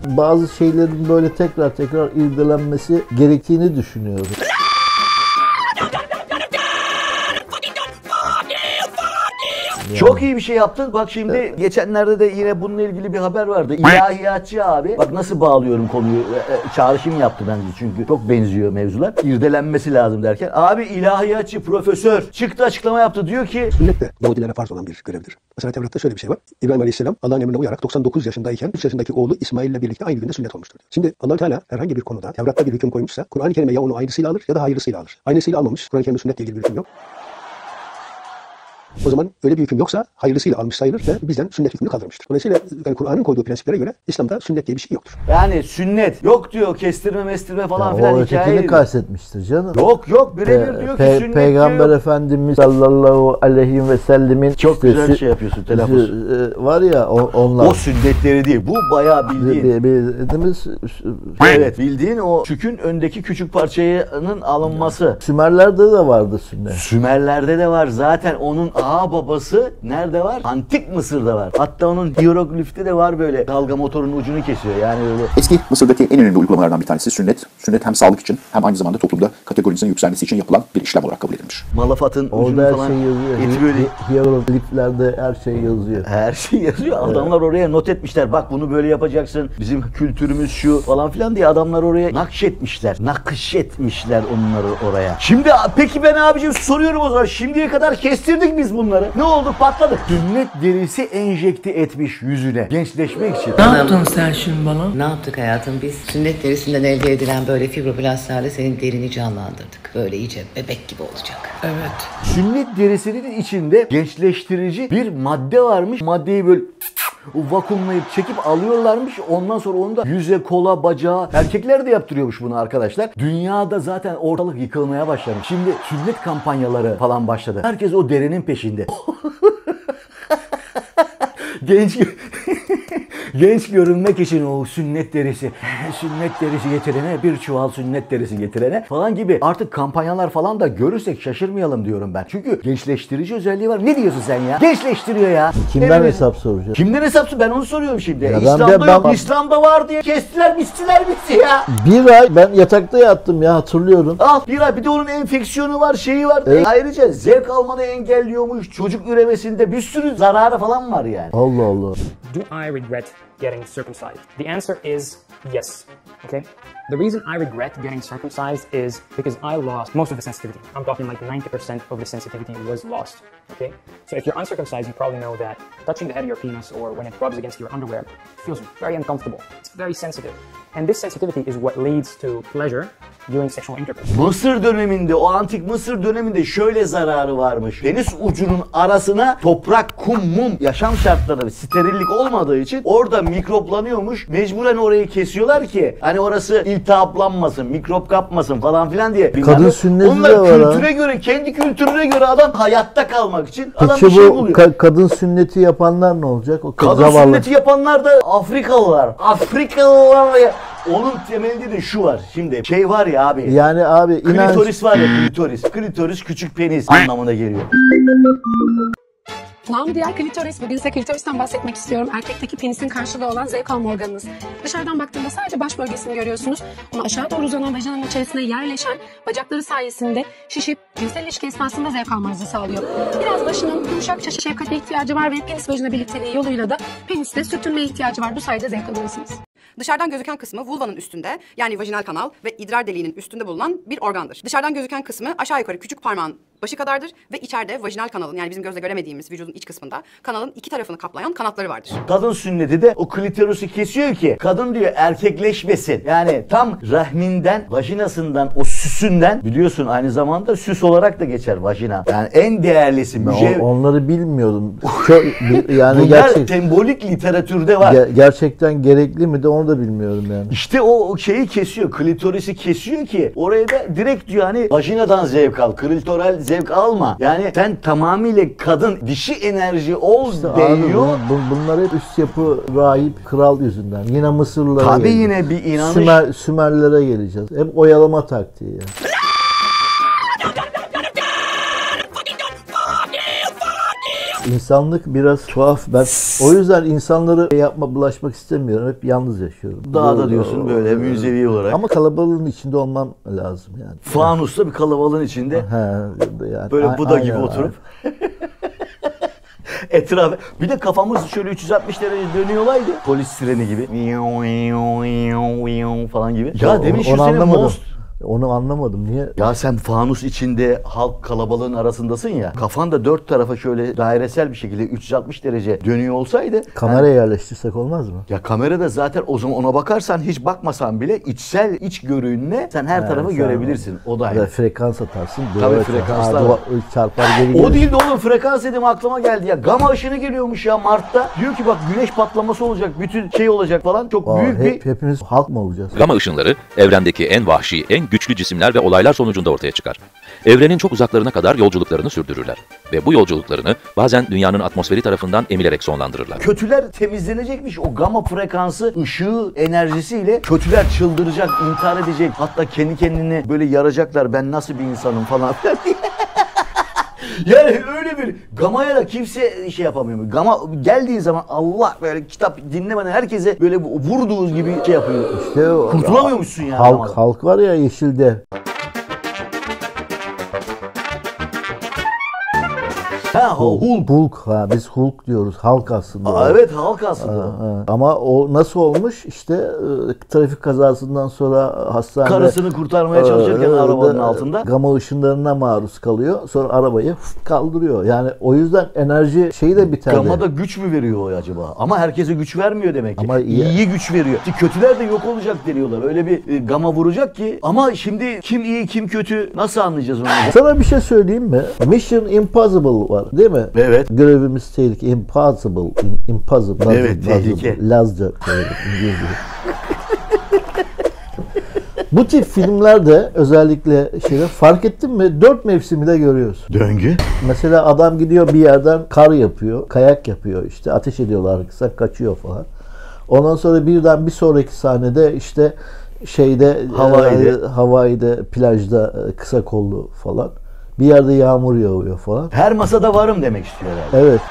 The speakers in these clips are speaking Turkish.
bazı şeylerin böyle tekrar irdelenmesi gerektiğini düşünüyorum. Çok iyi bir şey yaptın. Bak şimdi geçenlerde de yine bununla ilgili bir haber vardı. İlahiyatçı abi. Bak nasıl bağlıyorum konuyu. Çağrışım yaptı bence çünkü çok benziyor mevzular. İrdelenmesi lazım derken. Abi ilahiyatçı, profesör çıktı açıklama yaptı. Diyor ki sünnet de Yahudilere farz olan bir görevdir. Mesela Tevrat'ta şöyle bir şey var. İbrahim Aleyhisselam Allah'ın emrine uyarak 99 yaşındayken 3 yaşındaki oğlu İsmail ile birlikte aynı günde sünnet olmuştur. Şimdi Allah Teala herhangi bir konuda Tevrat'ta bir hüküm koymuşsa Kur'an-ı Kerim'e ya onu aynısıyla alır ya da hayırlısıyla alır. Aynısıyla almamış. Kur'an-ı Kerim'de sünnetle ilgili bir hüküm yok. O zaman öyle bir hüküm yoksa hayırlısıyla almış sayılır ve bizden sünnet hükmünü kaldırmıştır. Dolayısıyla yani Kur'an'ın koyduğu prensiplere göre İslam'da sünnet diye bir şey yoktur. yani sünnet yok diyor, kestirme mestirme falan filan O hikaye. ötekini kastetmiştir canım. Yok birebir diyor ki sünnet Peygamber diyor. Efendimiz sallallahu aleyhi ve sellemin Çok güzel şey yapıyorsun telaffuz. var ya onlar. O sünnetleri değil. Bu bayağı bildiğin. Bildiğimiz Evet, bildiğin o çükün öndeki küçük parçanın alınması. Sümerlerde de vardı sünnet. Sümerlerde de var. Zaten onun babası nerede var? Antik Mısır'da var. Hatta onun hieroglifte de var böyle. Dalga motorunun ucunu kesiyor. Yani öyle. Eski Mısır'daki en önemli uygulamalardan bir tanesi sünnet. Sünnet hem sağlık için hem aynı zamanda toplumda kategorisinin yükselmesi için yapılan bir işlem olarak kabul edilmiş. Malafatın Orada ucunu her falan şey yazıyor. eti böyle. Hierogliflerde her şey yazıyor. Her şey yazıyor. Adamlar oraya not etmişler. Bak bunu böyle yapacaksın. Bizim kültürümüz şu falan filan diye adamlar oraya nakşetmişler. Nakşetmişler onları oraya. Şimdi peki ben abicim soruyorum o zaman. Şimdiye kadar kestirdik biz bunları. Ne oldu? Patladı. Sünnet derisi enjekte etmiş yüzüne. Gençleşmek için. Ne yaptın sen şimdi bana? Ne yaptık hayatım? Biz sünnet derisinden elde edilen böyle fibroblastlarla senin derini canlandırdık. Böyle iyice bebek gibi olacak. Evet. Sünnet derisinin içinde gençleştirici bir madde varmış. Maddeyi böyle vakumlayıp çekip alıyorlarmış. Ondan sonra onu da yüze, kola, bacağa. Erkekler de yaptırıyormuş bunu arkadaşlar. Dünyada zaten ortalık yıkılmaya başlamış. Şimdi sünnet kampanyaları falan başladı. Herkes o derinin peşinde. Genç görünmek için o sünnet derisi getirene, bir çuval sünnet derisi getirene falan gibi artık kampanyalar falan da görürsek şaşırmayalım diyorum ben. Çünkü gençleştirici özelliği var. Ne diyorsun sen ya? Gençleştiriyor ya. Kimden hesap soracağım? Kimden hesap? Ben onu soruyorum şimdi. Ya İslam'da yok. İslam'da var diye kestiler bizi ya. Bir ay ben yatakta yattım ya, hatırlıyorum. Bir ay, bir de onun enfeksiyonu var, şeyi var. Evet. Ayrıca zevk almanı engelliyormuş. Çocuk üremesinde bir sürü zararı falan var yani. Allah Allah. Do I regret getting circumcised? The answer is yes. Okay? The reason I regret getting circumcised is because I lost most of the sensitivity. I'm talking like 90% of the sensitivity was lost. Okay? So if you're uncircumcised, you probably know that touching the head of your penis or when it rubs against your underwear feels very uncomfortable. It's very sensitive. And this sensitivity is what leads to pleasure during sexual intercourse. Mısır döneminde, o antik Mısır döneminde şöyle zararı varmış. Deniz ucunun arasına toprak, kum, mum, yaşam şartları, sterillik olmadığı için orada mikroplanıyormuş. Mecburen orayı kesiyorlar ki hani orası iltihaplanmasın, mikrop kapmasın falan filan diye. Kadın sünneti onlar de var kültüre göre, kendi kültürüne göre adam hayatta kalmak için adam Peki bir şey bu buluyor. kadın sünneti yapanlar ne olacak? O Kadın zavallı. sünneti yapanlar da Afrikalılar. Afrikalılar ya. Onun temelinde de şu var. Şimdi şey var ya abi. Yani abi inanç... Klitoris var ya, klitoris. Klitoris küçük penis anlamına geliyor. Namı diğer klitoris. Bugün size klitoristen bahsetmek istiyorum. Erkekteki penisin karşılığı olan zevk alma organınız. Dışarıdan baktığında sadece baş bölgesini görüyorsunuz. Ama aşağı doğru uzanan vajinanın içerisine yerleşen bacakları sayesinde şişip cinsel ilişki esnasında zevk almanızı sağlıyor. Biraz başının yumuşakça şefkate ihtiyacı var ve penis vajina birlikteliği yoluyla da penisle sürtünmeye ihtiyacı var. Bu sayede zevk alıyorsunuz. Dışarıdan gözüken kısmı vulvanın üstünde, yani vajinal kanal ve idrar deliğinin üstünde bulunan bir organdır. Dışarıdan gözüken kısmı aşağı yukarı küçük parmağın başı kadardır ve içeride vajinal kanalın, yani bizim gözle göremediğimiz vücudun iç kısmında kanalın iki tarafını kaplayan kanatları vardır. Kadın sünneti de o klitorusu kesiyor ki kadın diyor erkekleşmesin. Yani tam rahminden, vajinasından, o süsünden, biliyorsun aynı zamanda süs olarak da geçer vajina. Yani en değerlisi onları bilmiyordum. Yani bunlar sembolik literatürde var. Gerçekten gerekli mi de onu da bilmiyorum yani. İşte o şeyi kesiyor, klitorisi kesiyor ki oraya da direkt diyor hani vajinadan zevk al, klitoral zevk alma. Yani sen tamamıyla kadın, dişi enerji ol işte diyor. Bunlar hep üst yapı rahip kral yüzünden. Yine Mısırlılara tabii geleceğiz. Yine bir inanış. Sümerlere geleceğiz. Hep oyalama taktiği yani. İnsanlık biraz tuhaf. Ben o yüzden insanları bulaşmak istemiyorum. Hep yalnız yaşıyorum. Dağda diyorsun böyle münzevi olarak. Ama kalabalığın içinde olmam lazım yani. Fanusta bir kalabalığın içinde Yani. böyle Buda gibi Aynen. oturup etrafı. Bir de kafamız şöyle 360 derece dönüyor olaydı. Polis sireni gibi. Falan gibi. Ya demiş Onu şu senin anlamadım. most. Onu anlamadım. Niye? Ya sen fanus içinde halk kalabalığın arasındasın ya. Kafan da dört tarafa şöyle dairesel bir şekilde 360 derece dönüyor olsaydı. Kameraya yerleştirsek olmaz mı? Ya kamerada zaten o zaman ona bakarsan hiç bakmasan bile iç görünle sen her tarafı sen görebilirsin. O da Ya aynı. frekans atarsın. Tabii böyle frekanslar çarpar, var. çarpar geri gelir. O değil de oğlum frekans dedim aklıma geldi ya. Gama ışını geliyormuş ya Mart'ta. Diyor ki bak güneş patlaması olacak. Bütün şey olacak falan. Çok büyük bir... Hepimiz halk mı olacağız? Gama ışınları evrendeki en vahşi, en güçlü cisimler ve olaylar sonucunda ortaya çıkar. Evrenin çok uzaklarına kadar yolculuklarını sürdürürler. Ve bu yolculuklarını bazen dünyanın atmosferi tarafından emilerek sonlandırırlar. Kötüler temizlenecekmiş. O gama frekansı, ışığı, enerjisiyle kötüler çıldıracak, intihar edecek. Hatta kendi kendine böyle yaracaklar. Ben nasıl bir insanım falan filan diye. Yani öyle bir gamaya da kimse şey yapamıyor. Gama geldiği zaman Allah böyle kitap dinlemeden herkese böyle vurduğu gibi şey yapıyor. İşte o, kurtulamıyormuşsun yani. Halk var ya Yeşil'de. Ha Hulk. Hulk ha biz Hulk diyoruz. Halk aslında. Evet halk aslında. Ama o nasıl olmuş? İşte trafik kazasından sonra hastanede karısını kurtarmaya çalışırken arabanın altında gama ışınlarına maruz kalıyor. Sonra arabayı kaldırıyor. Yani o yüzden enerji şeyi de biter. Gama da güç mü veriyor o acaba? Ama herkese güç vermiyor demek ki. Ama iyi güç veriyor. Kötüler de yok olacak deniyorlar. Öyle bir gama vuracak ki. Ama şimdi kim iyi kim kötü nasıl anlayacağız onu? Sana bir şey söyleyeyim mi? Mission Impossible var. Değil mi? Evet. Görevimiz tehlike. Impossible. Impossible. Evet, tehlike. Lazca. İngilizce. Bu tip filmlerde özellikle fark ettin mi? 4 mevsimi de görüyoruz. Döngü. Mesela adam gidiyor bir yerden kar yapıyor, kayak yapıyor, işte ateş ediyorlar, kısa kaçıyor falan. Ondan sonra birden bir sonraki sahnede işte Hawaii'de plajda kısa kollu falan. Bir yerde yağmur yağıyor falan. Her masada varım demek istiyor herhalde. Evet.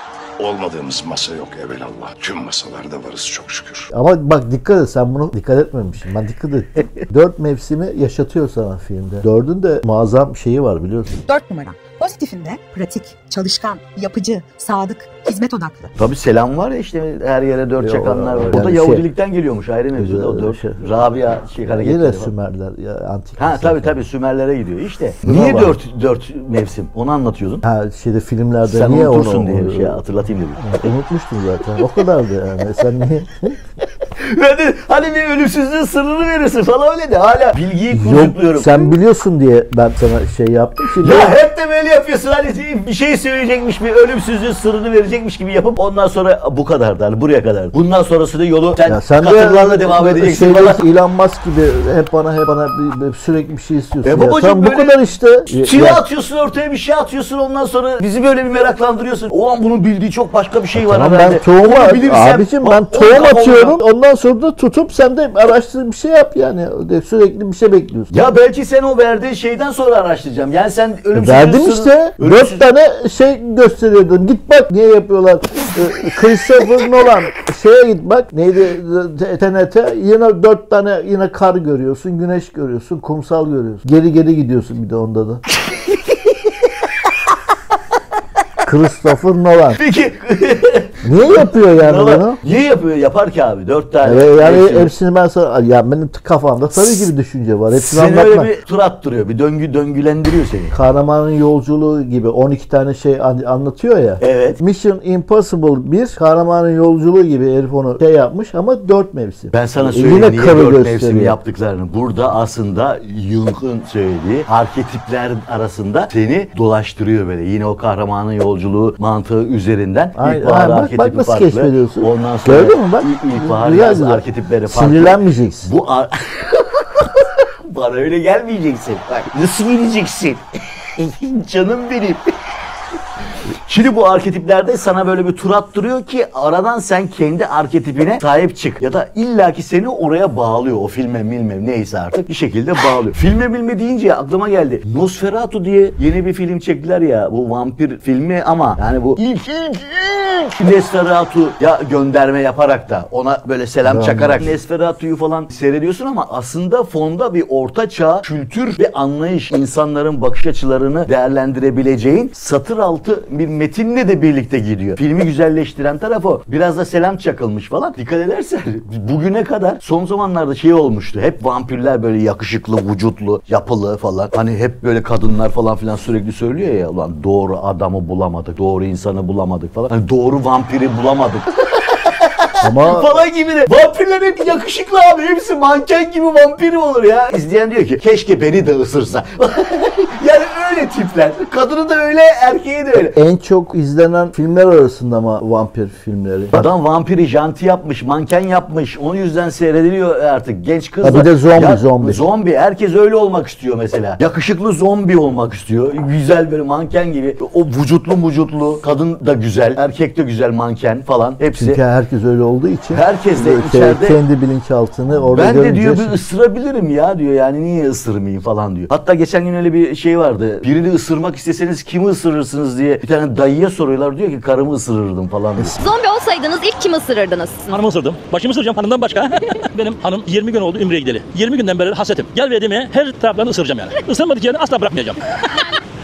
Olmadığımız masa yok evelallah. Tüm masalarda varız çok şükür. Ama bak dikkat et, sen bunu dikkat etmemişsin. Ben dikkat ettim. 4 mevsimi yaşatıyor sana filmde. 4'ün de muazzam şeyi var biliyorsun. 4 numara. Pozitifinde pratik, çalışkan, yapıcı, sadık, hizmet odaklı. Tabii selam var ya işte her yere 4 çakanlar var. O da Yahudilikten geliyormuş ayrı mevzuda. O 4 Rabia hareketleri Yine var. Sümerler ya antik. Ha tabii Sümerlere gidiyor işte. Niye 4 mevsim? Onu anlatıyordun. Ha filmlerde sen niye unutursun diye bir şey hatırlatayım dedim. Unutmuştum zaten. O kadardı yani. Sen niye? Hani bir ölümsüzlüğün sırrını verirsin falan öyle de hala bilgiyi kurdukluyorum. Yok sen biliyorsun diye ben sana şey yaptım. Şimdi ya hep de böyle yapıyorsun hani bir şey söyleyecekmiş bir ölümsüzlüğün sırrını verecekmiş gibi yapıp ondan sonra bu kadar da buraya kadar. Bundan sonrasını yolu sen katırlarla devam edeceksin falan. Elon Musk gibi hep bana sürekli bir şey istiyorsun. Babacığım tamam, bu kadar işte. Çile atıyorsun ortaya bir şey atıyorsun ondan sonra bizi böyle bir meraklandırıyorsun. O an bunun bildiği çok başka bir şey var tamam, herhalde. Ben tohum atıyorum. Ondan sonra da tutup sen de araştır bir şey yap yani. Sürekli bir şey bekliyorsun. Ya belki sen o verdiğin şeyden sonra araştıracağım. Yani sen ölümsüzlüğün verdim işte. 4 tane şey gösteriyordun. Git bak niye yapıyorlar. Christopher Nolan şeye git bak. Neydi? TNT. Yine 4 tane yine kar görüyorsun. Güneş görüyorsun. Kumsal görüyorsun. Geri gidiyorsun bir de onda da. Christopher Nolan. Peki. Niye yapıyor yani bunu? Niye yapıyor? Yapar ki abi. 4 tane. Evet, yani hepsini ben sana... Ya benim kafamda tabii gibi düşünce var. Hepsini seni anlatma. öyle bir tur attırıyor. Bir döngülendiriyor seni. Kahramanın yolculuğu gibi 12 tane şey anlatıyor ya. Evet. Mission Impossible 1 kahramanın yolculuğu gibi herif onu şey yapmış ama 4 mevsim. Ben sana söyleyeyim niye 4 mevsimi yaptıklarını. Burada aslında Jung'un söylediği arketipler arasında seni dolaştırıyor böyle. Yine o kahramanın yolculuğu mantığı üzerinden. İlkbahar arketipi nasıl farklı. keşfediyorsun? Ondan sonra gördün mü bak? İlkbahar yaz arketipleri farklı. Sinirlenmeyeceksin. Bana öyle gelmeyeceksin. Bak nasıl geleceksin? Canım benim. Şimdi bu arketiplerde sana böyle bir tur attırıyor ki aradan sen kendi arketipine sahip çık. Ya da illaki seni oraya bağlıyor. O filme milme neyse artık bir şekilde bağlıyor. Filme milme deyince aklıma geldi. Nosferatu diye yeni bir film çektiler ya. Bu vampir filmi ama yani bu ilk Nosferatu'ya gönderme yaparak da ona böyle selam çakarak Nosferatu'yu falan seyrediyorsun ama aslında fonda bir orta çağ kültür ve anlayış, insanların bakış açılarını değerlendirebileceğin satır altı bir metinle de birlikte gidiyor. Filmi güzelleştiren taraf o. Biraz da selam çakılmış falan. Dikkat edersen bugüne kadar son zamanlarda şey olmuştu. Hep vampirler böyle yakışıklı, vücutlu, yapılı falan. Hani hep böyle kadınlar falan filan sürekli söylüyor ya. Ulan doğru adamı bulamadık, doğru insanı bulamadık falan. Hani doğru vampiri bulamadık. Ama falan gibi de. Vampirler hep yakışıklı abi. Hepsi manken gibi vampir olur ya. İzleyen diyor ki keşke beni de ısırsa. Yani öyle tipler. Kadını da öyle, erkeği de öyle. En çok izlenen filmler arasında ama vampir filmleri. Adam vampiri janti yapmış, manken yapmış. Onun yüzden seyrediliyor artık genç kızlar. Bir de zombi. Zombi. Herkes öyle olmak istiyor mesela. Yakışıklı zombi olmak istiyor. Güzel böyle manken gibi. O vücutlu. Kadın da güzel. Erkek de güzel manken falan. Hepsi. Çünkü herkes öyle olduğu için. Herkes de içeride. Kendi bilinçaltını orada ben görünce. de diyor bir ısırabilirim ya diyor. Yani niye ısırmayayım falan diyor. Hatta geçen gün öyle bir şey vardı. Birini ısırmak isteseniz kimi ısırırsınız diye bir tane dayıya soruyorlar. Diyor ki karımı ısırırdım falan diyor. Zombi olsaydınız ilk kimi ısırırdınız? Hanımı ısırdım. Başımı ısıracağım hanımdan başka. Benim hanım 20 gün oldu Ümre'ye gideli. 20 günden beri hasetim. Gel ve demeye her taraflarını ısıracağım yani. Isırmadık yerini asla bırakmayacağım.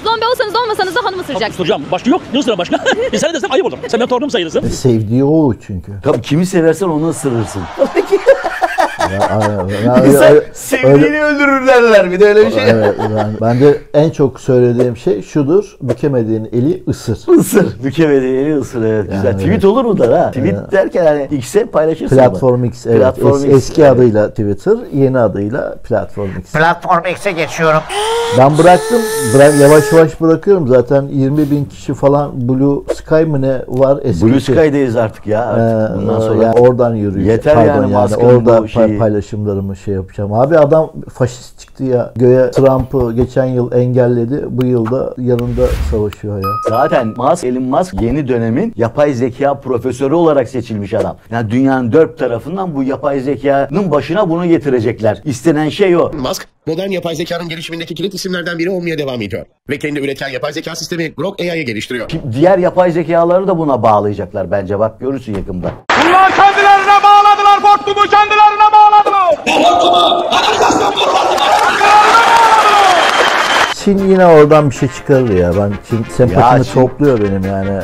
Zombi olsanız olmasanız da hanım ısıracaksınız. Isıracağım. Başka yok. Ne ısıran başka? Sen desem ayıp olur. Sen benim torunum sayılırsın. Sevdiği o çünkü. Tabii kimi seversen onu ısırırsın. Sevdiğini öldürür derler bir de öyle bir şey. Evet, ben de en çok söylediğim şey şudur. Bükemediğin eli ısır. Isır. Bükemediğin eli ısır. Evet güzel. Yani tweet olur mu da ha? Tweet derken hani X'e paylaşırsın. Platform X. Evet. Platform X, eski adıyla Twitter, yeni adıyla Platform X. Platform X'e geçiyorum. Ben bıraktım. Yavaş yavaş bırakıyorum. Zaten 20.000 kişi falan Blue Sky mı ne var? Eski Blue Sky'deyiz artık ya. Artık bundan sonra. Yani oradan yürüyor. Yeter yani orada paylaşımlarımı şey yapacağım. Abi adam faşist çıktı ya. Göğe Trump'ı geçen yıl engelledi. Bu yılda yanında savaşıyor ya. Zaten Elon Musk yeni dönemin yapay zeka profesörü olarak seçilmiş adam. Yani dünyanın dört tarafından bu yapay zekanın başına bunu getirecekler. İstenen şey o. Musk modern yapay zekanın gelişimindeki kilit isimlerden biri olmaya devam ediyor. Ve kendi üreten yapay zeka sistemi Grok AI'yi geliştiriyor. Diğer yapay zekaları da buna bağlayacaklar bence. Bak görürsün yakında. Bunlar kendilerine bağladılar. Hortumu kendilerine bağladılar. Çin yine oradan bir şey çıkarır ya. Ben Çin sempatimi topluyor benim yani.